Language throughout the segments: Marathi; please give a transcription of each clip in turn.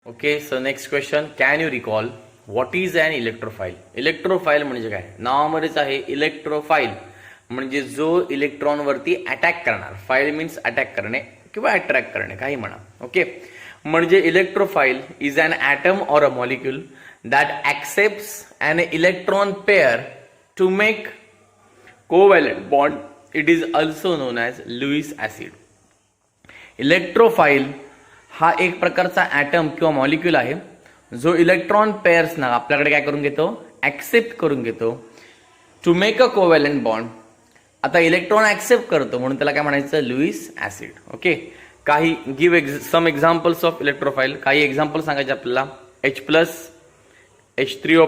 Okay, so next question, can you recall what is an electrophile? Electrophile म्हणजे काय? नावामध्येच आहे इलेक्ट्रोफाईल म्हणजे जो इलेक्ट्रॉनवरती अटॅक करणार. फाईल मीन्स अटॅक करणे किंवा अट्रॅक्ट करणे, काही म्हणा. ओके, म्हणजे electrophile is an atom or a molecule that accepts an electron pair to make covalent bond. It is also known as Lewis acid. Electrophile हा एक प्रकारचा ॲटम किंवा मॉलिक्यूल आहे जो इलेक्ट्रॉन पेअर्सना आपल्याकडे काय करून घेतो? ॲक्सेप्ट करून घेतो to make a covalent bond. आता इलेक्ट्रॉन ॲक्सेप्ट करतो म्हणून त्याला काय म्हणायचं? Lewis acid. ओके, काही सम एक्झाम्पल्स ऑफ इलेक्ट्रोफाईल. काही एक्झाम्पल सांगायचे आपल्याला. H+, H3O+,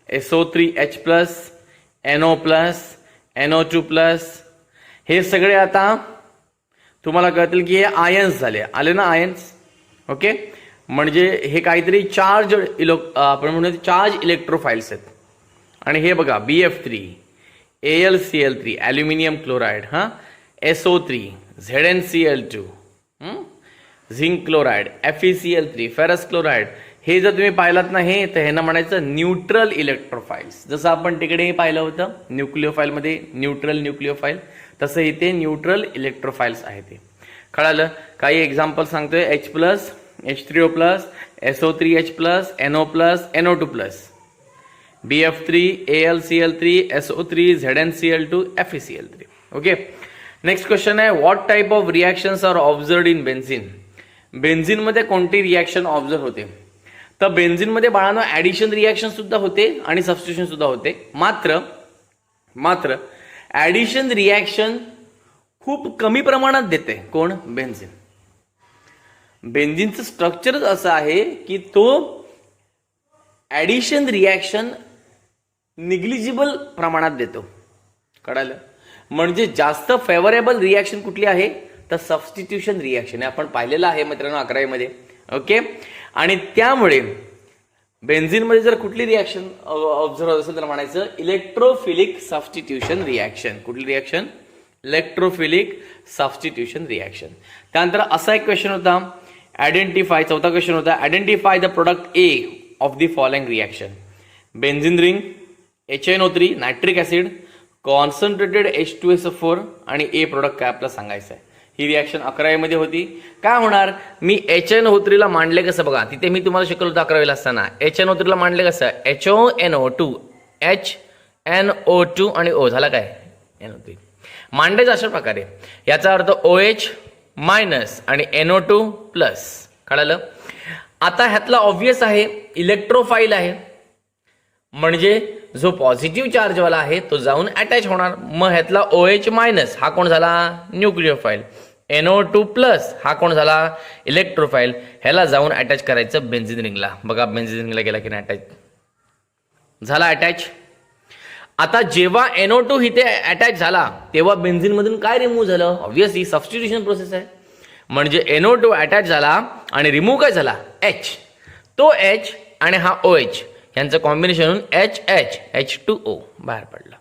SO3H+, NO+, NO2+. हे सगळे आता तुम्हाला कळतील की हे आयन्स झाले. आले ना आयन्स? ओके, म्हणजे हे काहीतरी चार्ज आपण म्हणून चार्ज इलेक्ट्रोफाईल्स आहेत. आणि हे बघा BF3, AlCl3 aluminium chloride, SO3, ZnCl2, zinc chloride, FeCl3 ferrous chloride. हे जर तुम्ही पाहिलात ना हे, तर ह्यांना म्हणायचं न्यूट्रल इलेक्ट्रोफाईल्स. जसं आपण तिकडेही पाहिलं होतं न्यूक्लिओफाईलमध्ये न्यूट्रल न्यूक्लिओफाईल, तसं इथे न्यूट्रल इलेक्ट्रोफाईल्स आहे. ते कळालं? काही एक्झाम्पल सांगतोय. H+, H3O+, SO3H+, NO+, NO2+, BF3, AlCl3, SO3, ZnCl2, FeCl3. Okay, next question आहे, what type of reactions are observed in benzene? बेन्झिनमध्ये कोणती रिॲक्शन ऑब्झर्व होते? तर बेन्झिनमध्ये बाळांनो ॲडिशन रिॲक्शन सुद्धा होते आणि सबस्टिट्यूशन सुद्धा होते. मात्र ॲडिशन रिॲक्शन खूप कमी प्रमाणात देते. कोण? बेन्झिन. बेन्झिनचं स्ट्रक्चरच असं आहे की तो ॲडिशन रिॲक्शन निग्लिजिबल प्रमाणात देतो. कळालं? म्हणजे जास्त फेवरेबल रिॲक्शन कुठली आहे? तर सबस्टिट्यूशन रिॲक्शन. आपण पाहिलेलं आहे मित्रांनो 11वी मध्ये. ओके, आणि त्यामुळे बेन्झिनमध्ये जर कुठली रिॲक्शन ऑब्झर्व होत असेल तर म्हणायचं इलेक्ट्रोफिलिक सबस्टिट्यूशन रिॲक्शन. कुठली रिॲक्शन? Electrophilic substitution reaction. त्यानंतर असा एक क्वेश्चन होता, आयडेंटिफाय. चौथा क्वेश्चन होता, identify the product A of the following reaction. Benzene ring, HNO3 nitric acid, concentrated H2SO4 आणि ए प्रोडक्ट काय आपल्याला सांगायचं आहे. ही रिॲक्शन 11वी मध्ये होती. काय होणार? मी HNO3 ला मांडले कसं बघा, तिथे मी तुम्हाला शिकवलं होतं 11वीला असताना. HNO3 ला मांडले कसं? HONO2, HNO2 आणि O झाला काय? NO3. मांडायचं अशा प्रकारे. याचा अर्थ OH- आणि NO2+. कळालं? आता ह्यातला ऑब्वियस आहे इलेक्ट्रोफाईल आहे, म्हणजे जो पॉझिटिव्ह चार्जवाला आहे तो जाऊन अटॅच होणार. मग ह्यातला OH- हा कोण झाला? न्यूक्लिओफाईल. NO2+ हा कोण झाला? इलेक्ट्रोफाईल. ह्याला जाऊन अटॅच करायचं बेन्झिन रिंगला. बघा बेन्झिन रिंगला गेला की नाही अटॅच झाला. अटॅच. आता जेव्हा NO2 इथे अटॅच झाला तेव्हा बेन्झिन मधून काय रिमूव्ह झालं? ऑब्व्हियसली सबस्टिट्यूशन प्रोसेस आहे. म्हणजे NO2 अटॅच झाला आणि रिमूव्ह काय झाला? H. तो H आणि हा OH यांचं कॉम्बिनेशन होऊन H2O बाहेर पडला.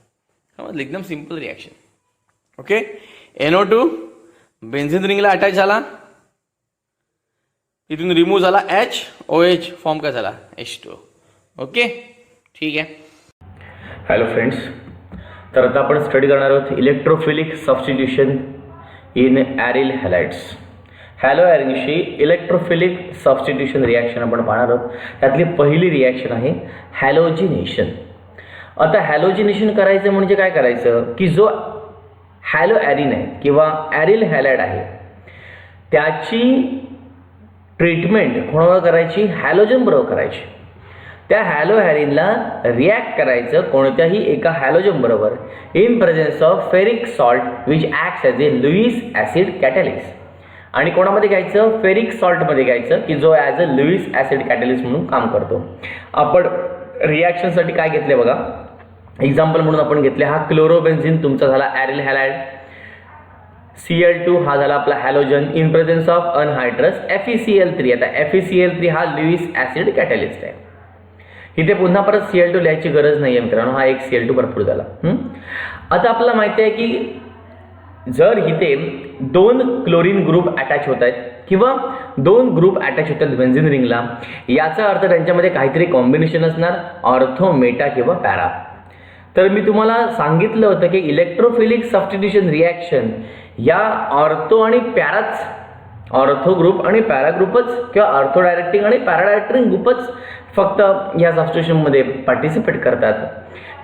एकदम simple reaction. Okay, NO2 benzene रिंगला अटॅच झाला, तिथून रिमूव्ह झाला H, OH फॉर्म काय झाला? H2O. ओके, ठीक आहे. हॅलो फ्रेंड्स, तर आता आपण स्टडी करणार आहोत electrophilic substitution in aryl halides. हॅलो ॲरिनशी इलेक्ट्रोफिलिक सबस्टिट्यूशन रिॲक्शन आपण पाहणार आहोत. त्यातली पहिली रिॲक्शन आहे हॅलोजिनेशन. आता हॅलोजिनेशन करायचं म्हणजे काय करायचं की जो हॅलो ॲरिन आहे किंवा ॲरिल हॅलाइड आहे त्याची ट्रीटमेंट कोणावर करायची? हॅलोजन बरोबर करायची. त्या हॅलो हॅरिनला रिॲक्ट करायचं कोणत्याही एका हॅलोजन बरोबर in presence of ferric salt which acts as a Lewis acid catalyst. आणि कोणामध्ये घ्यायचं? फेरिक सॉल्टमध्ये घ्यायचं की जो as a Lewis acid catalyst म्हणून काम करतो. आपण रिॲक्शनसाठी काय घेतले बघा, एक्झाम्पल म्हणून आपण घेतले हा क्लोरोबेन्झिन तुमचा झाला ॲरिल हॅलाइड. Cl2 हा झाला आपला halogen in presence of anhydrous FeCl3. आता FeCl3 हा लुईस ॲसिड कॅटॅलिस्ट आहे. इथे पुन्हा परत Cl2 लिहायची गरज नाही आहे मित्रांनो, हा एक Cl2 भरपूर झाला. आता आपल्याला माहिती आहे की जर इथे दोन क्लोरीन ग्रुप अटॅच होत आहेत किंवा दोन ग्रुप अटॅच होतात बेन्झीन रिंगला, याचा अर्थ त्यांच्यामध्ये काहीतरी कॉम्बिनेशन असणार, ऑर्थो, मेटा किंवा पॅरा. तर मी तुम्हाला सांगितलं होतं की इलेक्ट्रोफिलिक सबस्टिट्यूशन रिॲक्शन या ऑर्थो आणि पॅराच, ऑर्थो ग्रुप आणि पॅरा ग्रुपच किंवा ऑर्थो डायरेक्टिंग आणि पॅरा डायरेक्टिंग ग्रुपच फक्त या सबस्टिट्यूशनमध्ये पार्टिसिपेट करतात.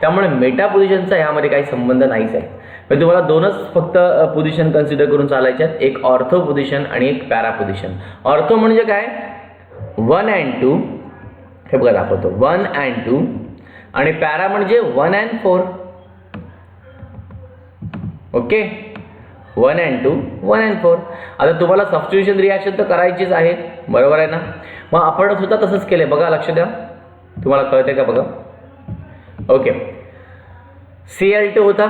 त्यामुळे मेटा पोझिशनचा ह्यामध्ये काही संबंध नाहीच आहे. मी तुम्हाला दोनच फक्त पोझिशन कन्सिडर करून चालायचे आहेत, एक ऑर्थो पोझिशन आणि एक पॅरा पोझिशन. ऑर्थो म्हणजे काय, 1 and 2, हे बघा दाखवतो 1 and 2, आणि पॅरा म्हणजे 1 and 4. Okay, 1 and 2, 1 and 4. आता तुम्हाला सबस्टिट्यूशन रिॲक्शन तर करायचीच आहे, बरोबर आहे ना. मग आपण सुद्धा तसंच केलंय, बघा लक्ष द्या, तुम्हाला कळतंय का बघा. ओके, Cl2 होता.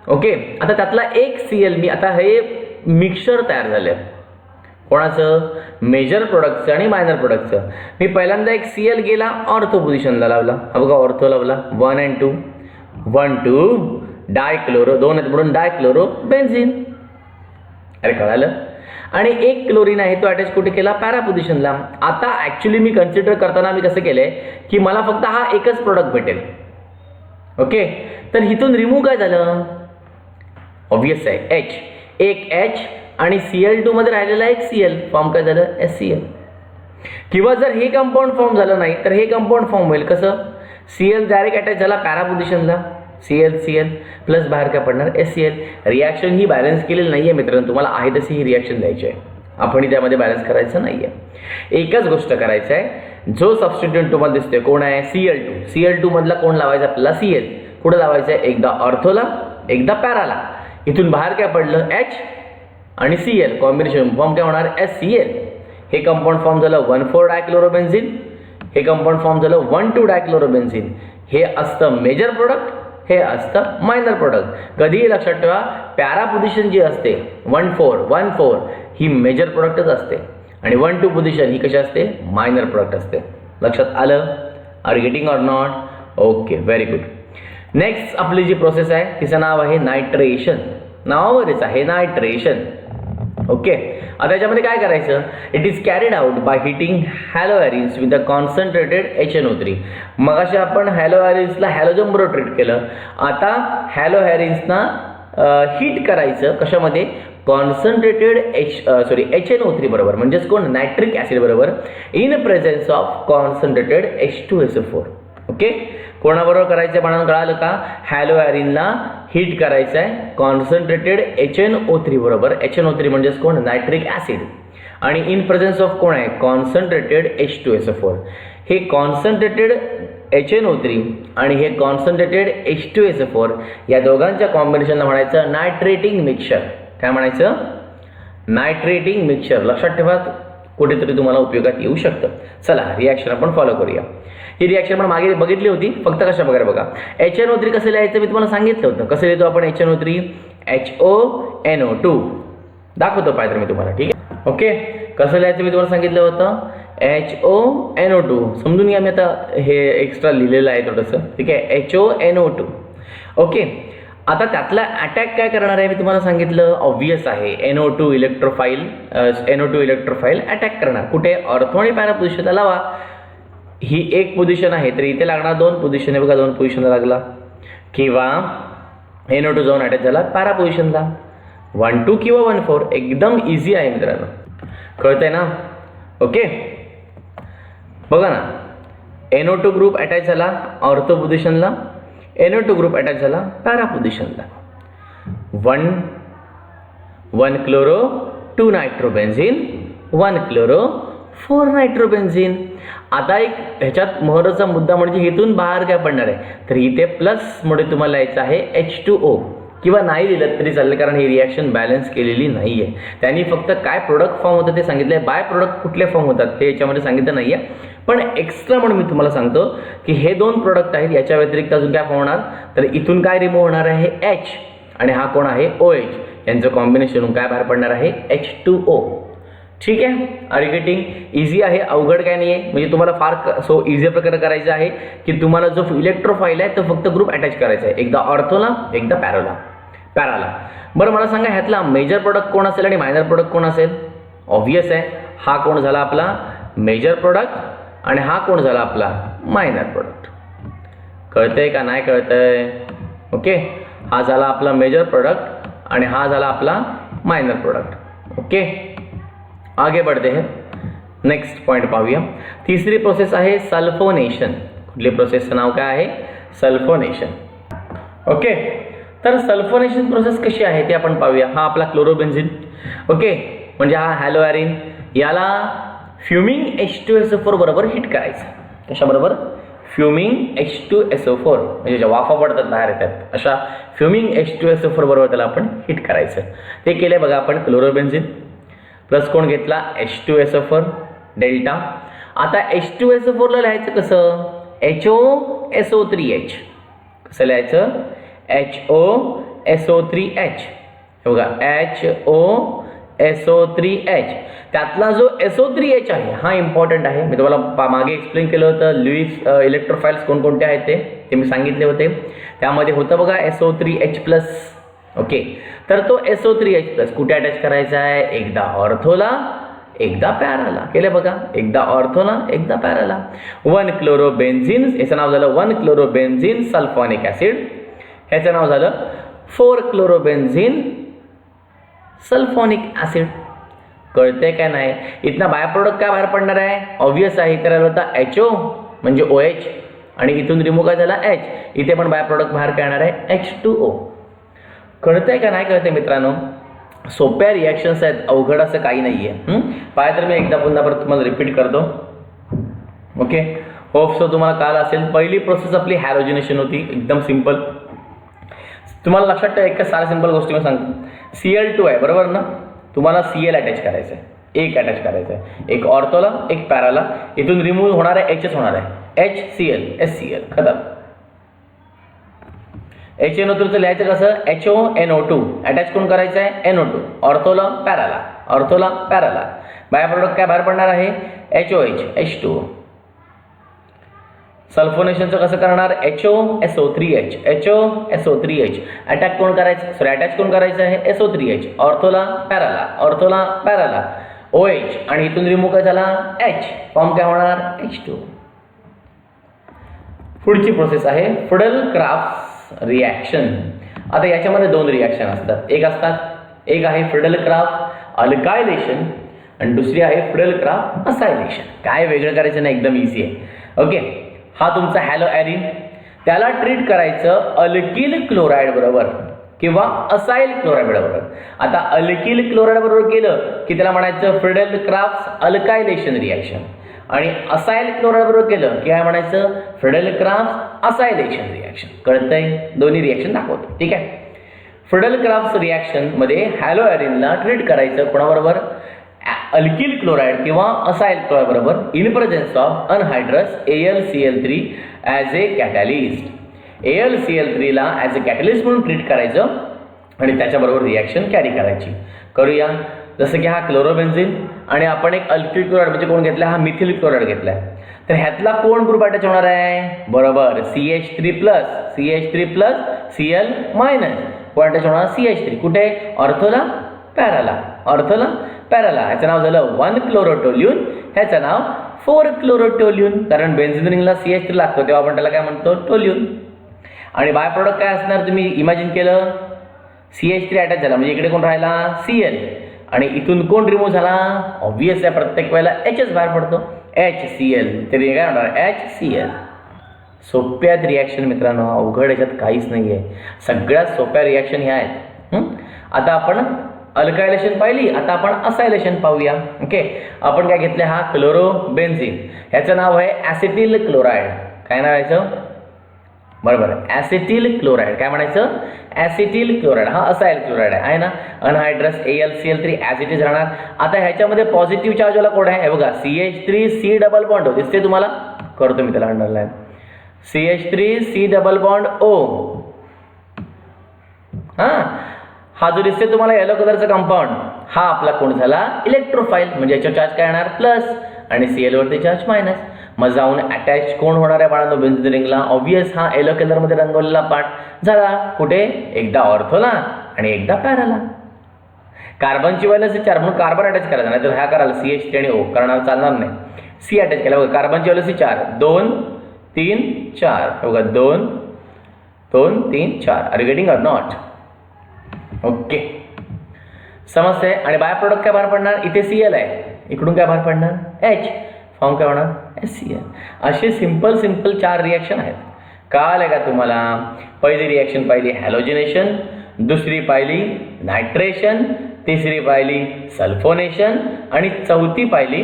ओके, आता त्यातला एक Cl, मी आता हे मिक्सचर तयार झालंय कोणाचं, मेजर प्रोडक्टचं आणि मायनर प्रोडक्टचं. मी पहिल्यांदा एक Cl गेला ऑर्थो पोझिशनला लावला, हा बघा ऑर्थो लावला, 1 and 2, 1 2 डायक्लोरो, 2 आहेत म्हणून डायक्लोरो बेन्झीन. अरे कळालं. आणि एक क्लोरीन आहे तो अटॅच कुठे केला, पॅरा पोझिशनला. आता ऍक्च्युली मी कन्सिडर करताना मी कसं केलंय की मला फक्त हा एकच प्रोडक्ट भेटेल. ओके, तर इथून रिमूव्ह काय झालं, ऑब्वियस आहे H, एक H आणि Cl2 मध्ये राहिलेला एक Cl, फॉर्म काय झालं, HCl. किंवा जर हे कंपाऊंड फॉर्म झालं नाही तर हे कंपाऊंड फॉर्म होईल कसं, Cl डायरेक्ट अटॅच झाला पॅरा पोझिशनला, Cl प्लस बाहेर काय पडणार, HCl. रिॲक्शन ही बॅलन्स केलेली नाहीये मित्रांनो, तुम्हाला आहे तशी ही रिॲक्शन द्यायची आहे, आपण त्यामध्ये बॅलन्स करायचं नाहीये. एकच गोष्ट करायचं आहे, जो सबस्टिट्यूएंट तुम्हाला दिसतोय कोण आहे, Cl2 मधला कोण लावायचा आपल्याला, Cl. कुठे लावायचं आहे, एकदा ऑर्थोला एकदा पॅराला. इथून बाहेर काय पडलं, H आणि Cl, कॉम्बिनेशन फॉर्म काय होणार, HCl. हे कंपाऊंड फॉर्म झालं 1,4 डायक्लोरोबेन्झीन, हे कंपाऊंड फॉर्म झालं 1,2 डायक्लोरोबेन्झीन. हे असतं मेजर प्रोडक्ट, हे असतं मायनर प्रोडक्ट. कधीही लक्षात ठेवा, पॅरा पोझिशन जी असते 1,4 ही मेजर प्रोडक्टच असते आणि 1,2 पोझिशन ही कशी असते, मायनर प्रोडक्ट असते. लक्षात आलं, are getting or not. Okay, very good. Next आपली जी प्रोसेस आहे तिचं नाव आहे नायट्रेशन, नावावरच आहे नायट्रेशन. ओके, आता याच्यामध्ये काय करायचं, it is carried out by heating haloarenes with the concentrated HNO3. मग अशा आपण हॅलोॲरिन्सला हॅलोजन बरोबर ट्रीट केलं, आता हॅलोॲरिन्सना हीट करायचं कशामध्ये, कॉन्सन्ट्रेटेड HNO3 बरोबर, म्हणजेच कोण, नायट्रिक ॲसिड बरोबर, in presence of concentrated H2SO4. Okay, कोणाबरोबर करायचं म्हणून कळालं का, हॅलोॲरिनला हीट करायचं आहे कॉन्सन्ट्रेटेड HNO3 बरोबर. HNO3 म्हणजेच कोण, नायट्रिक ॲसिड, आणि इन प्रेझेन्स ऑफ कोण आहे, कॉन्सन्ट्रेटेड H2SO4. हे कॉन्सन्ट्रेटेड HNO3 आणि हे कॉन्सन्ट्रेटेड H2SO4 या दोघांच्या कॉम्बिनेशनला म्हणायचं नायट्रेटिंग मिक्सचर. काय म्हणायचं, नायट्रेटिंग मिक्सचर. लक्षात ठेवा, कुठेतरी तुम्हाला उपयोगात येऊ शकतं. चला रिॲक्शन आपण फॉलो करूया. ही रिॲक्शन आपण मागे बघितली होती, फक्त कशा प्रकारे बघा. HNO3 कसं लिहायचं मी तुम्हाला सांगितलं होतं. कसं लिहितो आपण HNO3, HONO2. दाखवतो पाहिजे मी तुम्हाला, ठीक आहे. ओके, कसं लिहायचं मी तुम्हाला सांगितलं होतं, HONO2. समजून घ्या, मी आता हे एक्स्ट्रा लिहिलेलं आहे थोडंसं, ठीक आहे, HONO2. ओके, आता त्यातला अटॅक काय करणार आहे मी तुम्हाला सांगितलं, ऑब्वियस आहे, NO2 इलेक्ट्रोफाईल अटॅक करणार. कुठे, ऑर्थो आणि पॅरा पोझिशनला लावा. ही एक पोझिशन आहे तर इथे लागणार 2 पोझिशन आहे बघा, 2 पोझिशनला लागला. किंवा NO2 जाऊन अटॅच झाला पॅरा पोझिशनला, 1,2 किंवा 1,4. एकदम इझी आहे मित्रांनो, कळतंय ना. ओके, बघा ना, NO2 ग्रुप अटॅच झाला ऑर्थो पोझिशनला, NO2 ग्रुप अटॅच झाला पॅरा पोझिशनला. 1 क्लोरो 2 नायट्रोबेन्झीन, 1 क्लोरो 4 नायट्रोबेन्झीन. आता एक ह्याच्यात महत्त्वाचा मुद्दा म्हणजे इथून बाहेर काय पडणार आहे, तर इथे प्लस मुळे तुम्हाला यायचं आहे H2O, किंवा नाही लिहिलं तरी चालेल कारण ही रिॲक्शन बॅलन्स केलेली नाही आहे. त्यांनी फक्त काय प्रोडक्ट फॉर्म होतं ते सांगितलंय, बाय प्रोडक्ट कुठले फॉर्म होतात हे याच्यामध्ये सांगितलं नाही आहे. पण एक्स्ट्रा म्हणून मी तुम्हाला सांगतो की हे 2 प्रोडक्ट आहेत, याच्या व्यतिरिक्त अजून काय फॉर्म होणार, तर इथून काय रिमूव्ह होणार आहे, H, आणि हा कोण आहे, OH. यांचं कॉम्बिनेशन काय बाहेर पडणार आहे, H2O. ठीक आहे, आर यू गेटिंग. इझी आहे, अवघड काय नाही आहे. म्हणजे तुम्हाला फार सो इझी प्रकारे करायचं आहे की तुम्हाला जो इलेक्ट्रोफाईल आहे तो फक्त ग्रुप अटॅच करायचा आहे, एकदा ऑर्थोला एकदा पॅराला. बरं मला सांगा, ह्यातला मेजर प्रोडक्ट कोण असेल आणि मायनर प्रोडक्ट कोण असेल. ऑब्वियस आहे, हा कोण झाला आपला मेजर प्रोडक्ट आणि हा कोण झाला आपला मायनर प्रोडक्ट. कळतंय का नाही कळतंय? ओके, हा झाला आपला मेजर प्रोडक्ट आणि हा झाला आपला मायनर प्रोडक्ट. ओके, आगे बढ़ते हैं. नेक्स्ट पॉइंट पाहूया. तिसरी प्रोसेस आहे सल्फोनेशन. कुठली प्रोसेसचं नाव काय आहे? सल्फोनेशन. ओके, तर सल्फोनेशन प्रोसेस कशी आहे ते आपण पाहूया. हा आपला क्लोरोबेन्झिन. ओके, म्हणजे हा हॅलोॲरिन, याला फ्युमिंग H2SO4 बरोबर हिट करायचं. कशाबरोबर? फ्युमिंग H2SO4, म्हणजे ज्या वाफा पडतात बाहेर येतात अशा फ्युमिंग H2SO4 बरोबर त्याला आपण हिट करायचं. ते केले बघा आपण. क्लोरोबेन्झिन प्लस कोण घेतला? H2SO4 delta. आता H2SO4 ला लिहायचं कसं? HOSO3H. कसं लिहायचं? HOSO3H. हे बघा HOSO3H. त्यातला जो SO3H आहे हा इम्पॉर्टंट आहे. मी तुम्हाला मागे एक्सप्लेन केलं होतं लुईस इलेक्ट्रोफाइल्स कोणकोणते आहेत ते मी सांगितले होते. त्यामध्ये होतं बघा SO3H+. ओके, तर तो SO3H+ कुठे अटॅच करायचा आहे? एकदा ऑर्थोला एकदा पॅराला. केले बघा, एकदा ऑर्थोला एकदा पॅराला. 1 क्लोरोबेन्झिन, याचं नाव झालं 1 क्लोरोबेन्झिन सल्फोनिक ऍसिड. ह्याचं नाव झालं 4 क्लोरोबेन्झिन सल्फोनिक ऍसिड. कळते काय नाही? इथना बाय प्रोडक्ट काय बाहेर पडणार आहे? ऑब्वियस आहे. इथे राहिला होता HO म्हणजे OH आणि इथून रिमूव्ह काय झाला H. इथे पण बाय प्रोडक्ट बाहेर काय येणार आहे? H2O. कळतंय का नाही कळतंय मित्रांनो? सोप्या रिॲक्शन्स आहेत, अवघड असं काही नाही आहे. पाय तर मी एकदा पुन्हा परत तुम्हाला रिपीट करतो. ओके, होप सो तुम्हाला काल असेल. पहिली प्रोसेस आपली हॅलोजिनेशन होती, एकदम सिंपल. तुम्हाला लक्षात ठेवा, एक साऱ्या सिंपल गोष्टी मी सांगतो. Cl2 आहे बरोबर ना? तुम्हाला Cl अटॅच करायचं आहे, एक अटॅच करायचं आहे, एक ऑर्थोला एक पॅराला. इथून रिमूव्ह होणार आहे Hच होणार आहे, HCl SCl खतम. HNO3चं लिहायचं कसं? HONO2 अटॅच कोण करायचं आहे? NO2. ऑर्थोला पॅराला, ऑर्थोला पॅराला. बाय प्रोडक्ट काय बाहेर पडणार आहे? HOH H2O. सल्फोनेशनचं कसं करणार? HOSO3H HOSO3H अटॅक कोण करायचं? सॉरी, अटॅच कोण करायचं आहे? SO3H. ऑर्थोला पॅराला, ऑर्थोला पॅराला OH आणि इथून रिमूव्ह काय झाला? H. फॉर्म काय होणार? H2O. पुढची प्रोसेस आहे फ्रिडल-क्राफ्ट रिॲक्शन. आता याच्यामध्ये दोन रिॲक्शन असतात. एक आहे फ्रिडल-क्राफ्ट अल्कायलेशन आणि दुसरी आहे फ्रिडल-क्राफ्ट असायलेशन. काय वेगळं करायचं नाही, एकदम इझी आहे. ओके, हा तुमचा हॅलोॲरिन, त्याला ट्रीट करायचं अल्किल क्लोराईड बरोबर किंवा असाइल क्लोराईड बरोबर. आता अल्किल क्लोराईड बरोबर केलं की त्याला म्हणायचं फ्रिडल-क्राफ्ट अल्कायलेशन रिॲक्शन आणि असाइल क्लोराईड बरोबर केलं की काय म्हणायचं? Friedel-craft acylation reaction. कळतंय? दोन्ही रिॲक्शन दाखवतो. ठीक आहे. फ्रिडल-क्राफ्ट रिॲक्शन मध्ये हॅलोॲरिनला ट्रीट करायचं कोणाबरोबर? अल्किल क्लोराईड किंवा असाइल क्लोराईड बरोबर in presence of anhydrous AlCl3 as a catalyst. AlCl3 ला ॲज अ कॅटॅलिस्ट म्हणून ट्रीट करायचं आणि त्याच्याबरोबर रिॲक्शन कॅरी करायची. करूया. जसं की हा क्लोरोबेन्झिन आणि आपण एक अल्किल क्लोराईड म्हणजे कोण घेतला? हा मिथिल क्लोराईड घेतलाय. तर ह्यातला कोण ग्रुप अटॅच होणार आहे? बरोबर, CH3+, Cl मायनस. कोण अटॅच होणार? CH3. कुठे? ऑर्थोला पॅराला, ऑर्थोला पॅराला. ह्याचं नाव झालं 1 क्लोरोटोल्यून, ह्याचं नाव 4 क्लोरोटोल्यून. कारण बेन्झिन रिंगला CH3 लागतो तेव्हा आपण त्याला काय म्हणतो? टोल्यून. आणि बाय प्रोडक्ट काय असणार? तुम्ही इमॅजिन केलं, CH3 अटॅच झाला म्हणजे इकडे कोण राहिला? Cl आणि इथून कोण रिमूव्ह झाला? ऑब्वियस आहे, प्रत्येक वेळेला Hच बाहेर पडतो, HCl. तरी काय होणार? HCl. सोप्यात रिॲक्शन मित्रांनो, अवघड याच्यात काहीच नाही आहे. सगळ्यात सोप्या रिॲक्शन ह्या आहेत. आता आपण अल्कायलेशन पाहिली, आता आपण असायलेशन पाहूया. ओके, आपण काय घेतले? हा क्लोरोबेन्झिन, ह्याचं नाव आहे ॲसिटिल क्लोराईड. काय नाव याचं? बरोबर, ॲसिटिल क्लोराईड. काय म्हणायचं? Acetyl chloride. हा असाइल क्लोराईड आहे ना, अनहायड्रस AlCl3 ॲज इट इज राहणार. आता ह्याच्यामध्ये पॉझिटिव्ह चार्जवाला कोड आहे, हे बघा CH3C डबल बॉन्ड दिसते तुम्हाला? करतो मी त्याला underline. CH3C double bond O. हा जो दिसते तुम्हाला येलो कलरचा कंपाऊंड, हा आपला कोण झाला? इलेक्ट्रोफाइल. म्हणजे याच्यावर चार्ज काय येणार? प्लस आणि Cl वरती चार्ज मायनस. मग जाऊन अटॅच कोण होणार आहे बाळांनो? बेन्झिन रिंगला. ऑब्वियस हा येलो कलर मध्ये रंगवलेला पार्ट झाला. कुठे? एकदा ऑर्थोला आणि एकदा पॅराला. कार्बनची व्हॅलन्सी 4 म्हणून कार्बन अटॅच करायचा, नाही तर ह्या करायला CH3 आणि O करणार चालणार नाही. C अटॅच केला बघा, कार्बनची व्हॅलन्सी 4, 2 3 4 बघा, 2 2 3 4. Are you getting or not? Okay, समजते. आणि बाय प्रोडक्ट काय बाहेर पडणार? इथे Cl आहे, इकडून काय बाहेर पडणार? H. फॉर्म काय होणार? HCl. असे सिंपल 4 रिॲक्शन आहेत. कळालं का तुम्हाला? पहिली रिॲक्शन पाहिली हॅलोजिनेशन, दुसरी पाहिली नायट्रेशन, तिसरी पाहिली सल्फोनेशन आणि चौथी पाहिली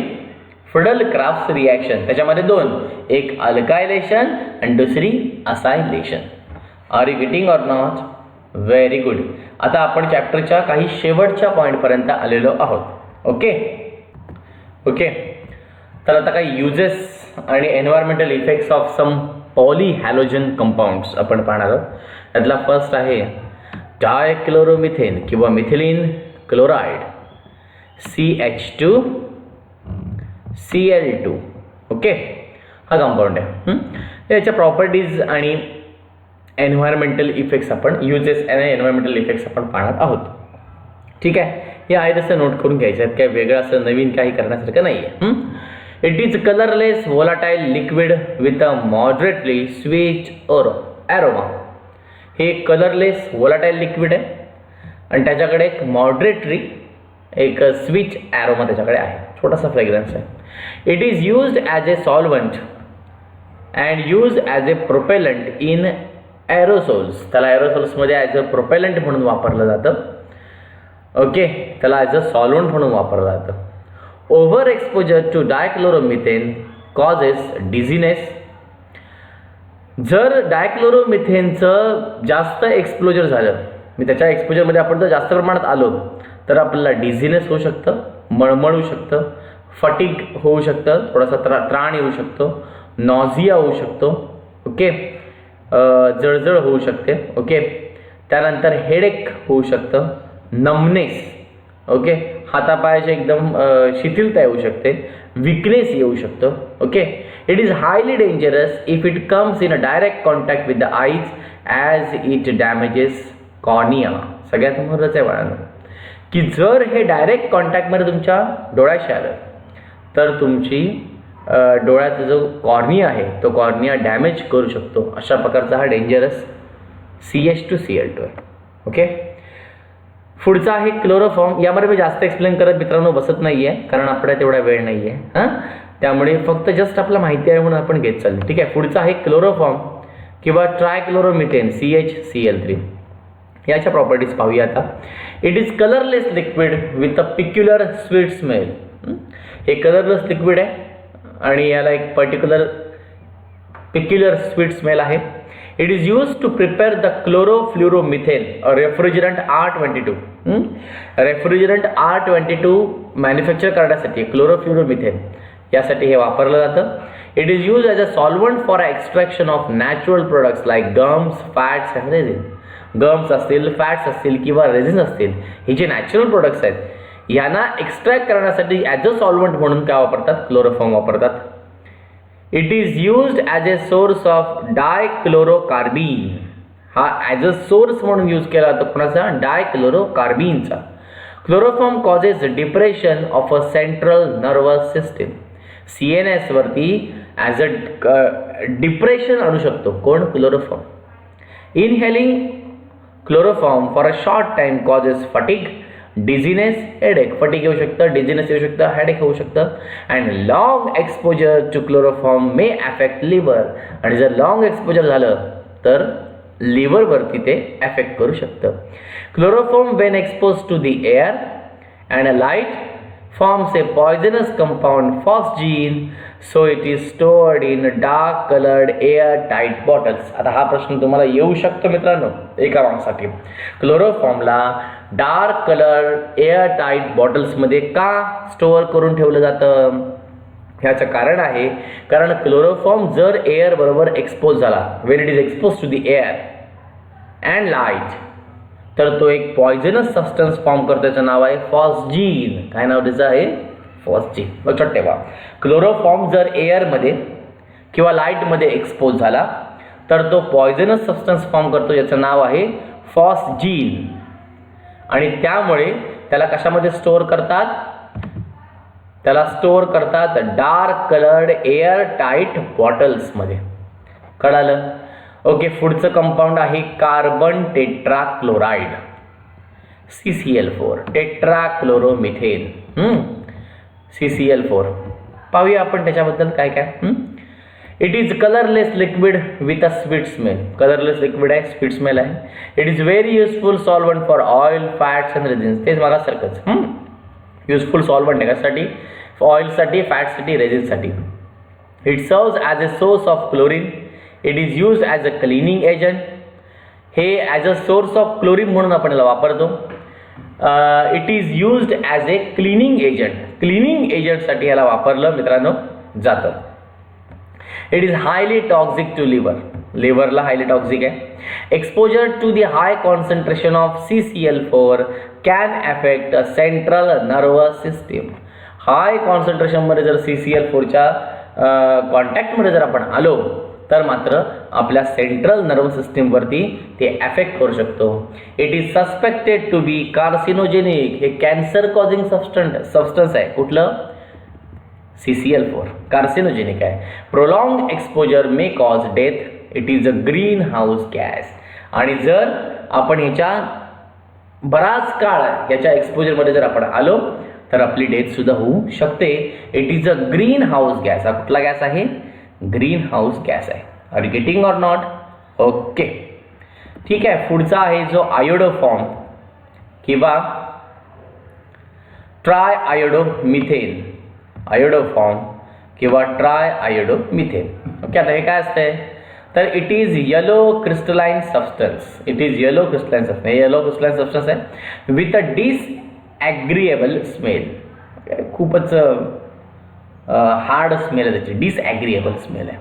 फ्रिडल-क्राफ्ट रिॲक्शन. त्याच्यामध्ये 2, एक अल्कायलेशन आणि दुसरी acylation. Are you getting or not? Very good. आता आपण चॅप्टरच्या काही शेवटच्या पॉईंटपर्यंत आलेलो आहोत. ओके ओके, तर आता काही युजेस आणि environmental effects of some polyhalogen compounds आपण पाहणार आहोत. त्यातला फर्स्ट आहे डायक्लोरोमिथेन किंवा मिथिलीन क्लोराइड, CH2Cl2. ओके, हा कंपाऊंड आहे. याच्या प्रॉपर्टीज आणि एन्व्हायरमेंटल इफेक्ट्स आपण युजेस आणि एन्व्हायरमेंटल इफेक्ट्स आपण पाहणार आहोत. ठीक आहे, हे आहे तसं नोट करून घ्यायचं आहे, काय वेगळं असं नवीन काही करण्यासारखं नाही आहे. It is colourless volatile liquid with a moderately sweet aroma. हे कलरलेस वोलाटाईल लिक्विड आहे आणि त्याच्याकडे एक मॉडरेटरी एक स्वीट ॲरोमा त्याच्याकडे आहे, छोटासा फ्रेग्रन्स आहे. It is used as a solvent and use as a propellant in aerosols. त्याला एरोसोल्समध्ये ॲज अ प्रोपेलंट म्हणून वापरलं जातं. ओके, त्याला ॲज अ सॉल्वंट म्हणून वापरलं जातं. Over exposure to dichloromethane causes dizziness. जर डायक्लोरोमिथेनचं जास्त एक्सपोजर झालं, मी त्याच्या एक्सपोजरमध्ये आपण जर जास्त प्रमाणात आलो तर आपल्याला डिझिनेस होऊ शकतं, मळमळ होऊ शकतं, फटिग होऊ शकतं, थोडासा त्राण येऊ शकतो, नॉझिया होऊ शकतो. ओके, जळजळ होऊ शकते. ओके, त्यानंतर हेडेक होऊ शकतं, नमनेस. ओके, हातापायाचे एकदम शिथिलता येऊ शकते, विकनेस येऊ शकतं. Okay, it is highly dangerous if it comes in a direct contact with the eyes as it damages cornea. सगळ्यात महत्त्वाचं आहे बाळांनो की जर हे डायरेक्ट कॉन्टॅक्टमध्ये तुमच्या डोळ्याशी आलं तर तुमची डोळ्याचा जो कॉर्निया आहे तो कॉर्निया डॅमेज करू शकतो. अशा प्रकारचा हा डेंजरस CH2Cl2 आहे. ओके, पुढचा आहे क्लोरोफॉर्म. यामध्ये मी जास्त एक्सप्लेन करत मित्रांनो बसत नाही आहे, कारण आपल्याला तेवढा वेळ नाही आहे. त्यामुळे फक्त जस्ट आपला माहिती आहे म्हणून आपण घेत चाललो. ठीक आहे, पुढचा आहे क्लोरोफॉर्म किंवा ट्रायक्लोरोमिथेन CHCl3. याच्या प्रॉपर्टीज पाहूया आता. It is colourless liquid with a peculiar sweet smell. हे कलरलेस लिक्विड आहे आणि याला एक पर्टिक्युलर पिक्युलर स्वीट स्मेल आहे. It is use to prepare the chlorofluoromethane refrigerant R22. Refrigerant R22 manufacture करण्यासाठी क्लोरोफ्ल्युरोमिथेन यासाठी हे वापरलं जातं. It is use as a solvent for extraction of natural products like gums, fats and resin. Gums असतील, फॅट्स असतील किंवा रेझिन असतील, हे जे नॅचरल प्रोडक्ट्स आहेत यांना एक्स्ट्रॅक्ट करण्यासाठी ॲज अ सॉल्वंट म्हणून काय वापरतात? क्लोरोफॉर्म वापरतात. It is used as a source of dichlorocarbene. हा ॲज अ सोर्स म्हणून यूज केला जातो कोणाचा? डायक्लोरोकार्बीनचा. Chloroform causes depression of a central nervous system. CNS वरती ॲज अ डिप्रेशन आणू शकतो कोण? Chloroform. Inhaling chloroform for a short time causes fatigue, dizziness, headache. Fatigue येऊ शकतं, डिझिनेस येऊ शकतं, हेडेक होऊ शकतं. And long exposure to chloroform may affect liver. आणि जर लॉंग एक्सपोजर झालं तर लिव्हरवरती ते अफेक्ट करू शकतं. Chloroform when expose to the air and a light forms a poisonous compound phosgene, so it is stored in dark colored air tight bottles. आता हा प्रश्न तुम्हाला येऊ शकतो मित्रांनो एका मार्क्ससाठी. क्लोरोफॉर्मला डार्क कलर एअर टाईट बॉटल्समध्ये का स्टोअर करून ठेवलं जातं? ह्याचं कारण आहे कारण क्लोरोफॉर्म जर एअर बरोबर एक्सपोज झाला, when it is expose to the air and light, तर तो एक पॉयझनस सबस्टन्स फॉर्म करतो. त्याचं नाव आहे फॉस्जीन. काय नाव त्याचं आहे? फॉस्जीन. लक्षात ठेवा, क्लोरोफॉर्म जर एअरमध्ये किंवा लाईटमध्ये एक्सपोज झाला तर तो पॉयझनस सबस्टन्स फॉर्म करतो, याचं नाव आहे फॉस्जीन. आणि त्यामुळे त्याला कशामध्ये स्टोअर करतात? त्याला स्टोअर करतात डार्क कलर्ड एअर टाईट बॉटल्समध्ये. कळालं? ओके. पुढचं कंपाऊंड आहे कार्बन टेट्राक्लोराइड, CCl4, टेट्राक्लोरोमिथेन, CCl4. पाहूया आपण त्याच्याबद्दल काय काय. It is colourless liquid with a sweet smell. Colourless liquid आहे, स्वीट स्मेल आहे. It is very useful solvent for oil, fats and resins. तेच मला सारखंच युजफुल सॉल्वंट आहे कशासाठी? ऑइलसाठी, फॅट्ससाठी, रेझिन्ससाठी. It serves as a source of chlorine. It is use as a cleaning agent. हे as a source of chlorine म्हणून आपण याला वापरतो. It is used as a cleaning agent. Cleaning एजंटसाठी याला वापरलं मित्रांनो जातं. It is highly toxic to liver. लिव्हरला हायली टॉक्सिक आहे. Exposure to the high concentration of CCl4 can affect a central nervous system. High कॉन्सन्ट्रेशनमध्ये जर CCl4च्या कॉन्टॅक्टमध्ये जर आपण आलो तर मात्र आपल्या सेंट्रल नर्वस सिस्टीमवरती ते अफेक्ट करू शकतो. It is suspected to be carcinogenic. हे कॅन्सर कॉझिंग सबस्टन्स आहे. कुठलं? CCl4 कार्सिनोजेनिक आहे. Prolong exposure may cause death. It is a greenhouse gas. आणि जर आपण ह्याच्या बराच काळ याच्या एक्सपोजरमध्ये जर आपण आलो तर आपली डेथ सुद्धा होऊ शकते. It is a greenhouse gas. हा कुठला गॅस आहे? ग्रीन हाऊस गॅस आहे. Are you getting or not? Okay. ठीक आहे. पुढचा आहे जो आयोडो फॉर्म किंवा triiodomethane. Iodoform किंवा ट्राय आयोडो मिथेन. ओके. आता हे काय असतंय? तर it is yellow crystalline substance. It is yellow crystalline substance. हे येलो क्रिस्टलाइन सबस्टन्स आहे विथ अ डिसॲग्रीएबल स्मेल. खूपच हार्ड स्मेल आहे त्याची. डिसॲग्रीएबल स्मेल आहे.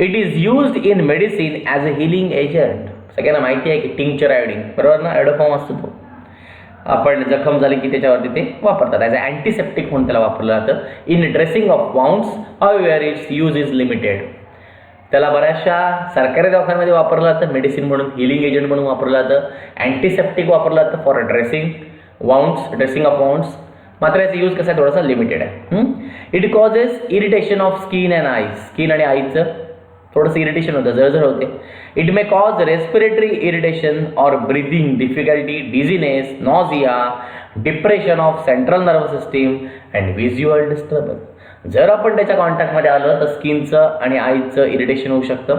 It is used in medicine as a healing agent. सगळ्यांना माहिती आहे की टिंक्चर आयोडीन, बरोबर ना? आयोडो फॉर्म असतो तो. आपण जखम झाली की त्याच्यावरती ते वापरतात. ॲज अ अँटीसेप्टिक म्हणून त्याला वापरलं जातं. In dressing of wounds however its use is limited. त्याला बऱ्याचशा सरकारी दवाखान्यामध्ये वापरलं जातं. मेडिसिन म्हणून, हिलिंग एजंट म्हणून वापरलं जातं. अँटीसेप्टिक वापरलं जातं for dressing wounds, dressing of wounds. मात्र याचा यूज कसा थोडासा लिमिटेड आहे. It causes irritation of skin and eyes. Skin आणि आईजचं थोडंसं इरिटेशन होतं, जळजळ होते. It may cause respiratory irritation और breathing difficulty, dizziness, nausea, depression of central nervous system and visual disturbance. जर आपण त्याच्या कॉन्टॅक्टमध्ये आलं तर स्किनचं आणि आईजचं इरिटेशन होऊ शकतं.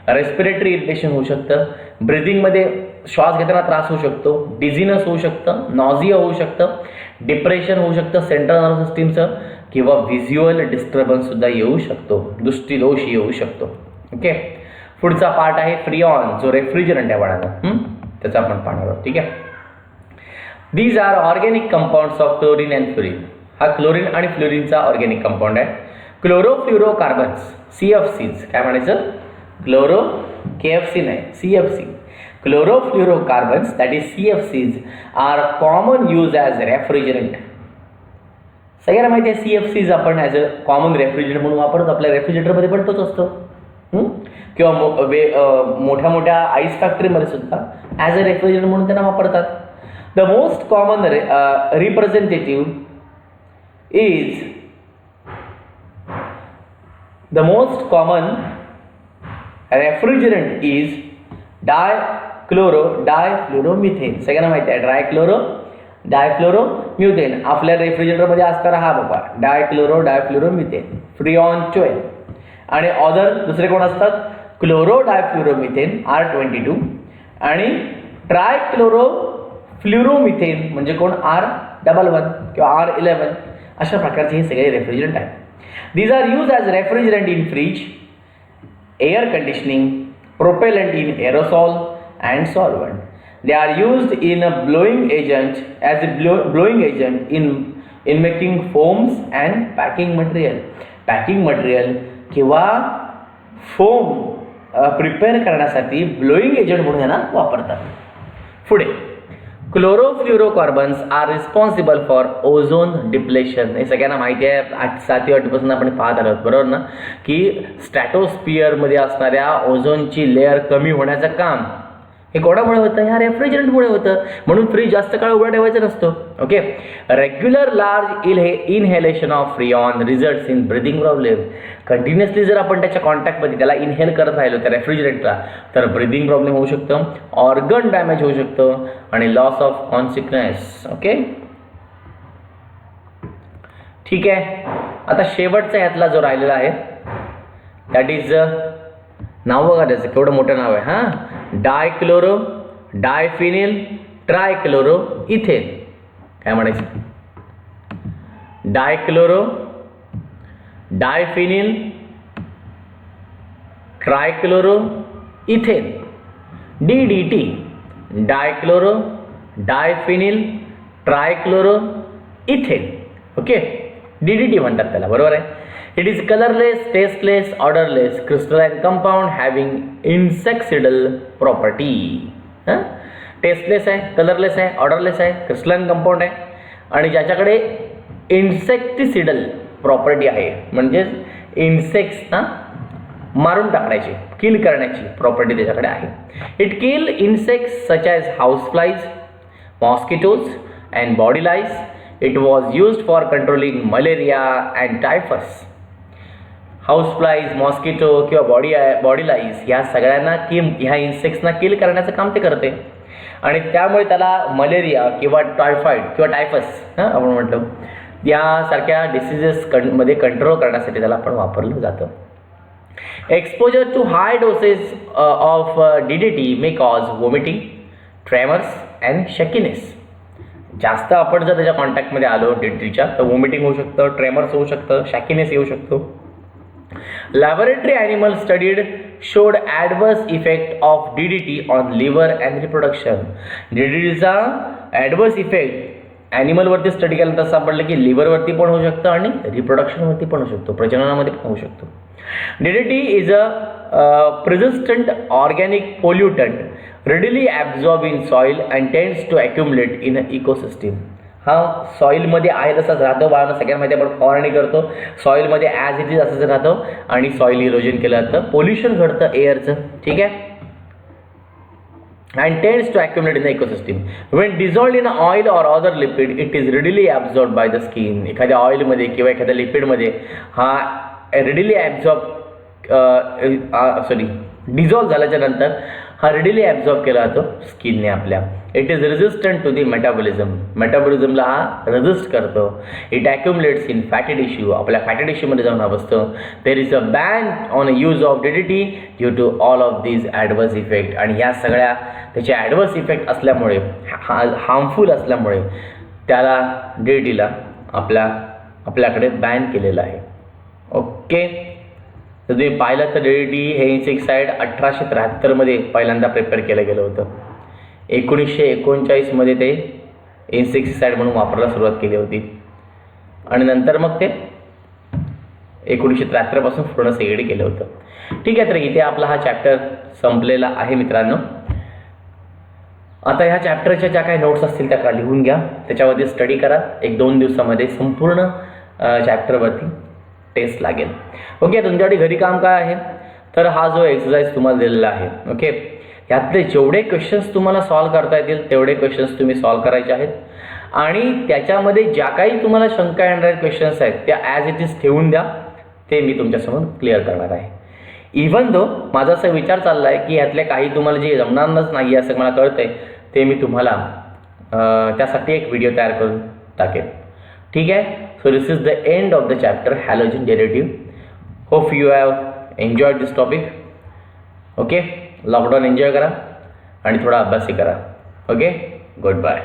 रेस्पिरेटरी इरिटेशन होऊ शकतं. ब्रिदिंगमध्ये श्वास घेताना त्रास होऊ शकतो. डिझीनेस होऊ शकतं. नॉझिया होऊ शकतं. डिप्रेशन होऊ शकतं सेंट्रल नर्वस सिस्टीमचं. किंवा व्हिज्युअल डिस्टर्बन्स सुद्धा येऊ शकतो. दृष्टीदोष येऊ शकतो. ओके. पुढचा पार्ट आहे फ्रिऑन, जो रेफ्रिजरंट आहे बाळांनो. त्याचा आपण पाहणार आहोत. ठीक आहे. These are organic compounds of chlorine and fluorine. हा क्लोरीन आणि फ्लोरीनचा ऑर्गॅनिक कंपाऊंड आहे. Chlorofluorocarbons, CFCs. काय म्हणायचं? क्लोरो, KFC नाही, CFC. Chlorofluorocarbons, that is CFCs, are common use as refrigerant. सगळ्यांना माहिती आहे CFCs आपण ॲज अ कॉमन रेफ्रिजरेंट म्हणून वापरतो. आपल्या रेफ्रिजरेटरमध्ये पण तोच असतो. किंवा मोठ्या मोठ्या आईस फॅक्टरीमध्ये सुद्धा ॲज अ रेफ्रिजरेंट म्हणून त्यांना वापरतात. The most common representative is the most common refrigerant is difluoromethane. सगळ्यांना माहिती आहे डायफ्लोरोमिथेन. आपल्या रेफ्रिजरेटरमध्ये असणारा हा बाबा डायफ्लोरोमिथेन. फ्रिऑन 12. आणि अदर दुसरे कोण असतात? क्लोरोडायफ्लोरोमिथेन R22 आणि ट्रायक्लोरोफ्लोरोमिथेन म्हणजे कोण? R11 किंवा R11. अशा प्रकारचे हे सगळे रेफ्रिजरंट आहेत. These are use as refrigerant in fridge, air conditioning, propellant in aerosol and solvent. They are used in a blowing agent as a blowing agent in making foams and packing material. Packing material किंवा फोम प्रिपेअर करण्यासाठी ब्लोईंग एजंट म्हणून यांना वापरतात. पुढे chlorofluorocarbons are responsible for ozone depletion. हे सगळ्यांना माहिती आहे. 7वी 8वीपासून आपण पाहत आलो बरोबर ना, की स्ट्रॅटोस्फिअरमध्ये असणाऱ्या ओझोनची लेअर कमी होण्याचं काम हे कोणामुळे होतं? ह्या रेफ्रिजरंटमुळे होतं. म्हणून फ्रीज जास्त काळ उघडा ठेवायचा नसतो. Okay. Regular large inhalation of freon results in breathing problem. Continuously जर आपण त्याच्या कॉन्टॅक्टमध्ये त्याला इनहेल करत राहिलो त्या रेफ्रिजरेटला तर ब्रिदिंग प्रॉब्लेम होऊ शकतं, ऑर्गन डॅमेज होऊ शकतं आणि लॉस ऑफ कॉन्सिक्वेन्स. ओके, ठीक आहे. आता शेवटचा ह्यातला जो राहिलेला आहे दॅट इज नाव बघा त्याचं केवढं मोठं नाव आहे. हां, डायक्लोरो डायफिनिल ट्रायक्लोरो इथेन. काय म्हणायचं? Dichloro diphenyl trichloro ethane, DDT, dichloro diphenyl trichloro ethane. Okay, DDT म्हणतात त्याला, बरोबर आहे. It is colourless, tasteless, odourless crystalline compound having insecticidal property. हां, टेस्टलेस आहे, कलरलेस आहे, ऑर्डरलेस आहे, क्रिस्टलाइन कंपाउंड आहे आणि ज्याच्याकडे इन्सेक्टिसिडल प्रॉपर्टी आहे, म्हणजेच इन्सेक्ट्सना मारून टाकण्याची, किल करण्याची प्रॉपर्टी त्याच्याकडे आहे. It kill insects such as house flies, mosquitoes and body lies. It was used for controlling malaria and typhus. House flies, mosquito किंवा बॉडी लाईज ह्या सगळ्यांना ह्या इन्सेक्ट्सना किल करण्याचं काम ते करते आणि त्यामुळे त्याला मलेरिया किंवा टायफॉइड किंवा टायफस आपण म्हटलं यासारख्या डिसीजेस मध्ये कंट्रोल करण्यासाठी त्याला आपण वापरलं जातं. Exposure to high doses of DDT may cause vomiting, tremors and shakiness. जास्त आपण जर त्याच्या कॉन्टॅक्टमध्ये आलो DDTच्या तर वॉमिटिंग होऊ शकतं, ट्रेमर्स होऊ शकतं, शॅकिनेस येऊ शकतो. Laboratory animal studied showed adverse effect of DDT on liver and reproduction. DDTचा ॲडवर्स इफेक्ट ॲनिमलवरती स्टडी केल्यानंतर सापडलं की लिव्हरवरती पण होऊ शकतं आणि रिप्रोडक्शनवरती पण होऊ शकतो, प्रजननामध्ये पण होऊ शकतो. DDT is a persistent organic pollutant readily absorbed in soil and tends to accumulate in an ecosystem. हा सॉईलमध्ये आहे तसाच राहतो. बाळांना सगळ्यांना माहिती आपण फवारणी करतो, सॉईलमध्ये ॲज इट इज असंच राहतं आणि सॉईल इरोजन केलं जातं, पोल्युशन घडतं एअरचं. ठीक आहे. And tends to accumulate in the ecosystem. When dissolved in oil or other lipid it is readily absorb by the skin. एखाद्या ऑइलमध्ये किंवा एखाद्या लिपिडमध्ये हा रिडीली डिझॉल्व झाल्याच्या नंतर हा रिडीली ॲब्झॉर्ब केला जातो स्किनने आपल्या. It is resistant to the मेटाबॉलिझमला हा रेझिस्ट करतो. It accumulates in fatty tissue, आपल्या फॅटी टिश्यूमध्ये जाऊन हा बसतो. There is a ban on use of DDT due to all of these adverse effect. आणि ह्या सगळ्या त्याचे ॲडवर्स इफेक्ट असल्यामुळे, हार्मफुल असल्यामुळे त्याला DDTला आपल्याकडे बॅन केलेलं आहे. ओके, तर तुम्ही पाहिलं तर DDT हे इन्सेक्टिसाईड 1873 पहिल्यांदा प्रिपेअर केलं गेलं होतं. 1939 ते इन्सेक्टिसाईड म्हणून वापरायला सुरुवात केली होती आणि नंतर मग ते 1973 पासून पूर्ण सगळीकडे केलं होतं. ठीक आहे, तर इथे आपला हा चॅप्टर संपलेला आहे मित्रांनो. आता ह्या चॅप्टरच्या ज्या काही नोट्स असतील त्या लिहून घ्या, त्याच्यावरती स्टडी करा. 1-2 दिवसामध्ये संपूर्ण चॅप्टरवरती टेस्ट लागेल. ओके, तुमच्याकडे घरी काम काय आहे तर हा जो एक्सरसाइज तुम्हाला दिलेला आहे, ओके, यातले जेवढे क्वेश्चन्स तुम्हाला सॉल्व करता येतील तेवढे क्वेश्चन्स तुम्ही सॉल्व करायचे आहेत आणि त्याच्यामध्ये ज्या काही तुम्हाला शंका येणारे क्वेश्चन्स आहेत त्या ॲज इट इज ठेवून द्या, ते मी तुमच्यासमोर क्लिअर करणार आहे. इव्हन दो माझा असा विचार चालला आहे की यातले काही तुम्हाला जे जमणारच नाही असं मला कळतंय ते मी तुम्हाला त्यासाठी एक व्हिडिओ तयार करून टाकेन. ठीक आहे. So this is the end of the chapter halogen derivative. Hope you have enjoyed this topic. Okay, lockdown enjoy करा आणि थोडा अभ्यासही करा. Okay, good bye.